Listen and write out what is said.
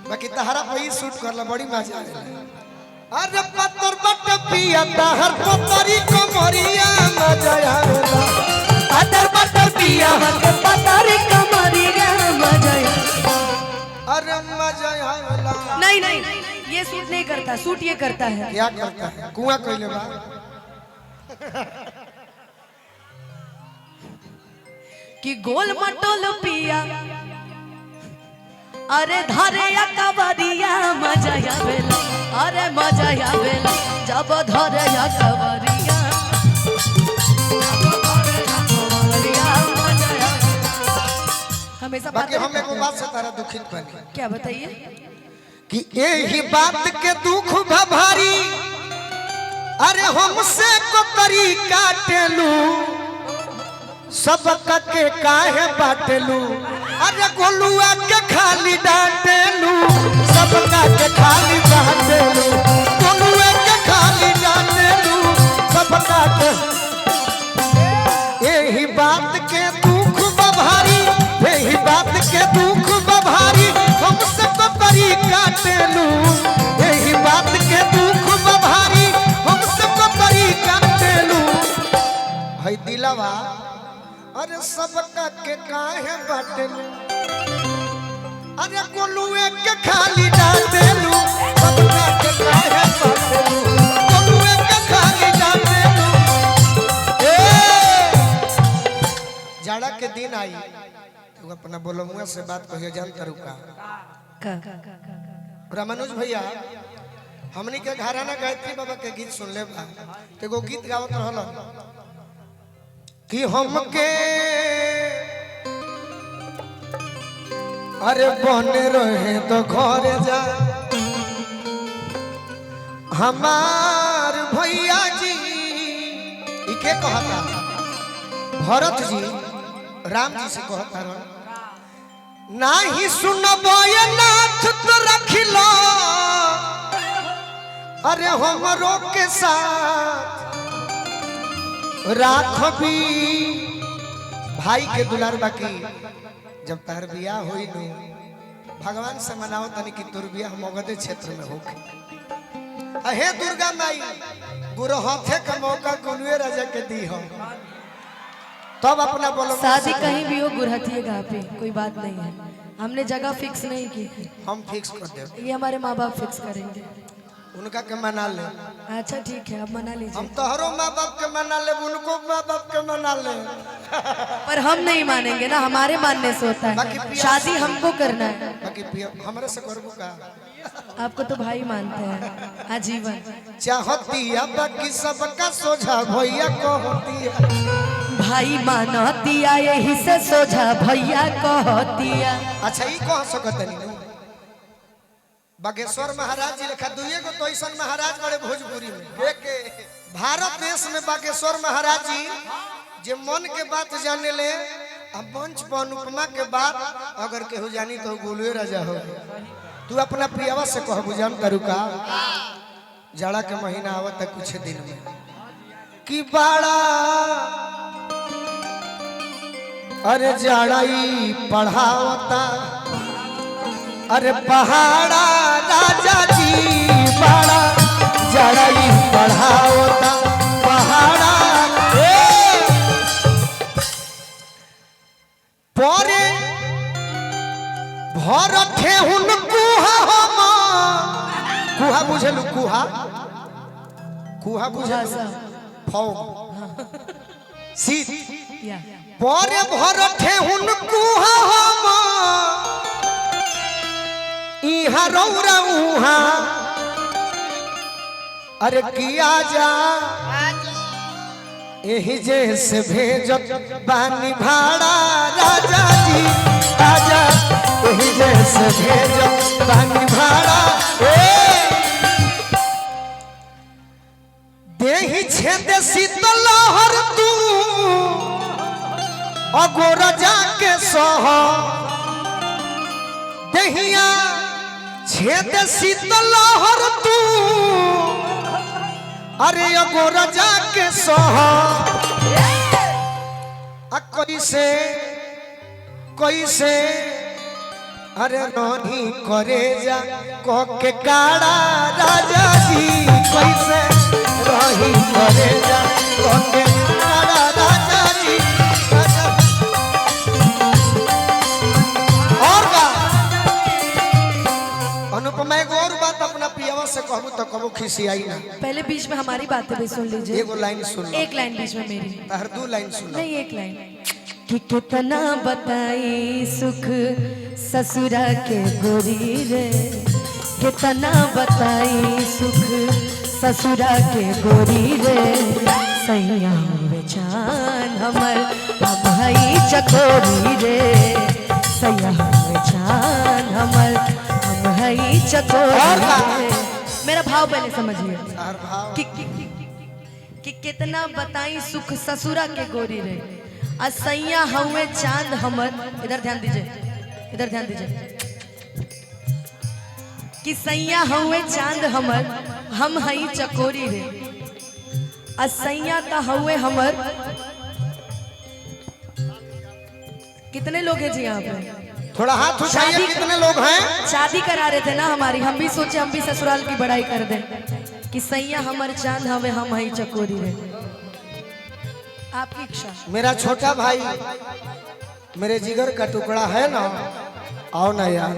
बाकी तहरा पे शूट करला बड़ी मजा आवेला। अरे पत्थर बट पिया तहर पतरी कमरिया मजा आवेला। पत्थर बट पिया पतरी कमरिया मजा। अरे मजा आवेला। नहीं नहीं ये सूट नहीं करता, सूट ये करता है। क्या करता है? कुआं कइले बा। कि गोल मटोल पिया अरे धरे या कवरिया मजा आवेला। अरे मजा आवेला जब धरे या कवरिया हमेशा। बाकी हम एगो बात से तारा दुखित बनी। क्या बताइए? कि यही बात के दुख भारी अरे हमसे को तरीका टेलू सब के काहे बाटेलू। अरे गोलुआ के खाली डांटेलू सब के खाली डांटेलू। गोलुआ के खाली डांटेलू सब के। यही बात के दुख भारी, यही बात के दुख भारी हमसे को तरीका टेलू। यही बात के दुख भारी हमसे को तरीका टेलू। है दिलवा अरे सबका के काहे बाटेलू। अरे गोलुए के खाली डांटेलू सबका के काहे बाटेलू। गोलुए के खाली डांटेलू। जाड़ा के दिन आई तू अपना बोलमुआ से बात कहियो जान करू का। रामानुज भैया हमनी के घराना गायत्री बाबा के गीत सुन ले बा। एगो गीत गावत रहल कि हमके अरे बने रहे तो घर जा हमार भैया जी। इके कहता भरत जी राम जी से कहता रह नाही सुनबो ये नाथ तो रखिलो अरे हमरो के साथ राखबी। भाई के दुलार बाकी जब तार बियाह होई नु भगवान से मनाओ तनी कि तोर बियाह मगध क्षेत्र में होके। अहे दुर्गा माई गुरु हाथे का मौका कोनुए राजा के दी हो तब अपना बोलो। शादी कहीं भी हो गुरहथिएगा पे कोई बात नहीं है। हमने जगह फिक्स नहीं की। हम फिक्स कर दे। ये हमारे माँ बाप फिक्स करेंगे। उनका के मना ले। अच्छा ठीक है आप मना लीजिए। हम तोहरो माँ बाप के मना ले उनको माँ बाप के मना ले। पर हम नहीं मानेंगे ना, हमारे मानने से होता है। शादी हमको करना है। बाकी हमारे से करबू का। आपको तो भाई मानते हैं आजीवन। चाहती है बाकी सबका सोझा भैया को होती है। भाई मानतिया यही से सोझा भैया कहतिया। अच्छा ये कह सकत नहीं बागेश्वर महाराज जी लेखा दुइए को तो ऐसा महाराज बड़े भोजपुरी में के भारत देश में बागेश्वर महाराज जी जे मन के बात जाने ले। अब मंच पर अनुपमा के बात अगर केहू जानी तो गोलुए राजा हो। तू अपना प्रियवा से कह बुझाम करू का। जाड़ा के महीना आवत है कुछ दिन में कि बाड़ा अरे जाड़ाई पढ़ावता अरे पहाड़ा राजा जी बाड़ा जाड़ाई पढ़ावता पहाड़ा परे भर ठेहुन कुहा हम कुहा बुझलू कुहा कुहा बुझा फौ सीत परे भर ठेहुन कुहा हम इहा रौरा उहा अरे किया जा यही जैसे भेजत बानी भाड़ा राजा जी आजा। यही जैसे भेजत बानी भाड़ा देही छेद शीतल लहर तू अगोर जाके सह दहिया छेद शीतल लहर तू अरे अगोर जाके सह। कैसे कैसे अरे नहीं करे जा कह के काड़ा राजा जी कैसे रही करे जा कह के काड़ा राजा जी और का अनुपमा एक और बात अपना पियावा से कहूँ तो कबो खिसियाई ना। पहले बीच में हमारी बातें भी सुन लीजिए। एगो लाइन सुन लो। एक लाइन बीच में मेरी, हर दो लाइन सुन नहीं एक लाइन। कि कितना बताई सुख ससुरा के गोरी रे, कितना बताई सुख ससुरा के गोरी रे, सैया बेचान हमर भाई चकोरी रे, सैया बेचान हमर भाई चकोरी रे। मेरा भाव पहले समझिए कि कितना बताई सुख ससुरा के गोरी रे, असैया हमें चांद हमर, इधर ध्यान दीजिए, इधर ध्यान दीजिए, कि सैया हमें चांद हमर हम हई चकोरी रे, असैया का हवे हमर। कितने लोग हैं जी यहाँ पे? थोड़ा हाथ उठाइए, कितने लोग हैं? शादी करा रहे थे ना हमारी, हम भी सोचे हम भी ससुराल की बड़ाई कर दें कि सैया हमर चांद हवे हम हई चकोरी रे। आपकी इच्छा। मेरा छोटा भाई मेरे जिगर का टुकड़ा है ना, आओ ना यार।